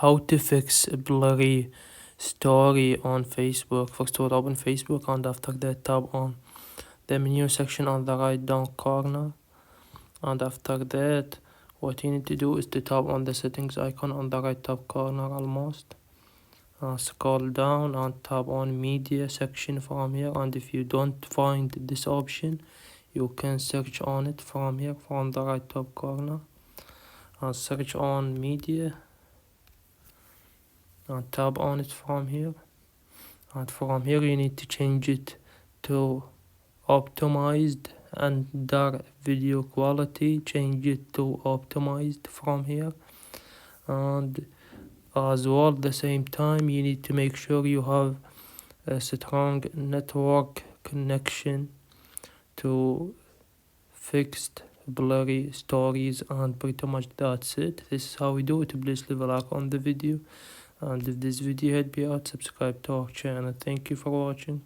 How to fix a blurry story on Facebook. First of all, open Facebook and after that tap on the menu section on the right down corner, and after that what you need to do is to tap on the settings icon on the right top corner almost. Scroll down and tap on media section from here, and if you don't find this option you can search on it from here from the right top corner and search on media and tap on it from here, and from here you need to change it to optimized under video quality. Change it to optimized from here, and as well at the same time you need to make sure you have a strong network connection to fixed blurry stories, and pretty much that's it. This is how we do it. Please leave a like on the video, and if this video helped you out, subscribe to our channel. Thank you for watching.